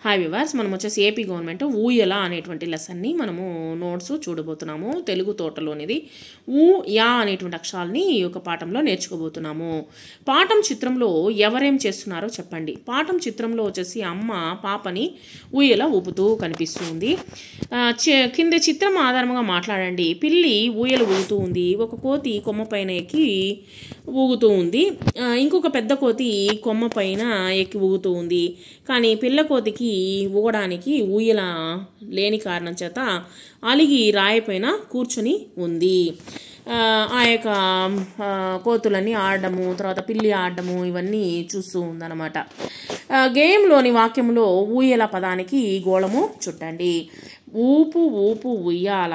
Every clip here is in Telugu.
హాయ్ వివర్స్, మనం వచ్చేసి ఏపీ గవర్నమెంట్ ఊయల అనేటువంటి లెసన్ని మనము నోట్స్ చూడబోతున్నాము. తెలుగు తోటలోనిది ఊ యా అనేటువంటి అక్షరాలని ఈ యొక్క పాఠంలో నేర్చుకోబోతున్నాము. పాఠం చిత్రంలో ఎవరేం చేస్తున్నారో చెప్పండి. పాఠం చిత్రంలో వచ్చేసి అమ్మ పాపని ఊయల ఊపుతూ కనిపిస్తుంది. కింద చిత్రం ఆధారంగా మాట్లాడండి. పిల్లి ఊయల ఊగుతూ ఉంది. ఒక కోతి కొమ్మ పైన ఎక్కి ఊగుతూ ఉంది. ఇంకొక పెద్ద కోతి కొమ్మ పైన ఎక్కి ఊగుతూ ఉంది. కానీ పిల్ల కోతికి ఊగడానికి ఊయల లేని కారణం చేత అలిగి రాయిపైన కూర్చొని ఉంది. ఆ యొక్క కోతులన్నీ ఆడడము, తర్వాత పిల్లి ఆడడము ఇవన్నీ చూస్తూ ఉందన్నమాట. గేమ్లోని వాక్యంలో ఊయల పదానికి గోళము చుట్టండి. ఊపు ఊపు ఉయ్యాల,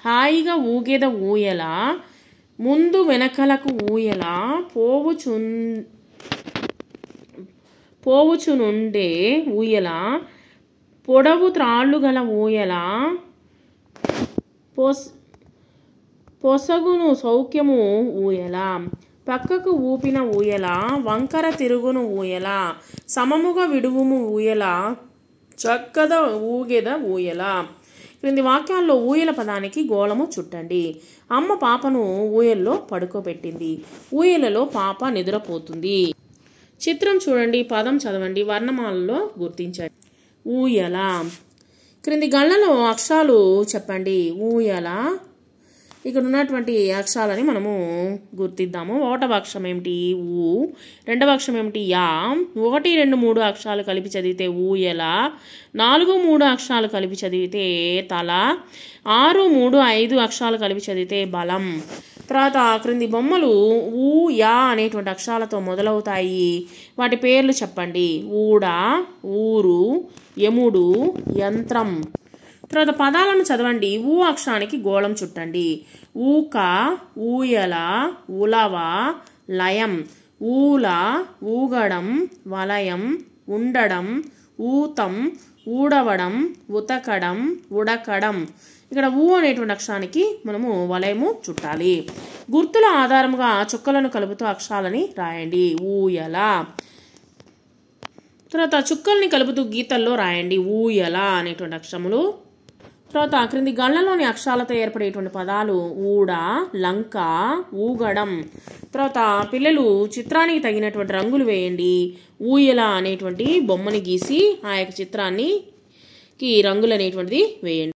హాయిగా ఊగేద ఊయల, ముందు వెనకలకు ఊయల, పోవుచునుండే ఊయల, పొడవు త్రాళ్ళు గల ఊయల, పొసగును సౌఖ్యము ఊయల, పక్కకు ఊపిన ఊయల, వంకర తిరుగును ఊయల, సమముగా విడువుము ఊయల, చక్కద ఊగెద ఊయల. క్రింది వాక్యాల్లో ఊయల పదానికి గోళము చుట్టండి. అమ్మ పాపను ఊయల్లో పడుకోబెట్టింది. ఊయలలో పాప నిద్రపోతుంది. చిత్రం చూడండి, పదం చదవండి, వర్ణమాలలో గుర్తించండి. ఊయల. క్రింది గళ్ళలో అక్షరాలు చెప్పండి. ఊయల. ఇక్కడ ఉన్నటువంటి అక్షరాలని మనము గుర్తిద్దాము. ఒకటవ అక్షరం ఏమిటి? ఊ. రెండవ అక్షరం ఏమిటి? యా. 1, 2, 3 అక్షరాలు కలిపి చదివితే ఊయల. 4, 3 అక్షరాలు కలిపి చదివితే తల. 6, 3, 5 అక్షరాలు కలిపి చదివితే బలం. తర్వాత క్రింది బొమ్మలు ఊ యా అనేటువంటి అక్షరాలతో మొదలవుతాయి. వాటి పేర్లు చెప్పండి. ఊడ, ఊరు, యముడు, యంత్రం. తర్వాత పదాలను చదవండి. ఊ అక్షరానికి గోళం చుట్టండి. ఊక, ఊయల, ఉలవ, లయం. ఊల, ఊగడం, వలయం, ఉండడం, ఊతం, ఊడవడం, ఉతకడం, ఉడకడం. ఇక్కడ ఊ అనేటువంటి అక్షరానికి మనము వలయము చుట్టాలి. గుర్తుల ఆధారంగా చుక్కలను కలుపుతూ అక్షరాలని రాయండి. ఊయల. తర్వాత చుక్కల్ని కలుపుతూ గీతల్లో రాయండి. ఊయల అనేటువంటి అక్షరములు. తర్వాత క్రింది గళ్ళలోని అక్షరాలతో ఏర్పడేటువంటి పదాలు ఊడ, లంక, ఊగడం. తర్వాత పిల్లలు చిత్రానికి తగినటువంటి రంగులు వేయండి. ఊయల అనేటువంటి బొమ్మని గీసి ఆ యొక్క చిత్రానికి రంగులు అనేటువంటిది వేయండి.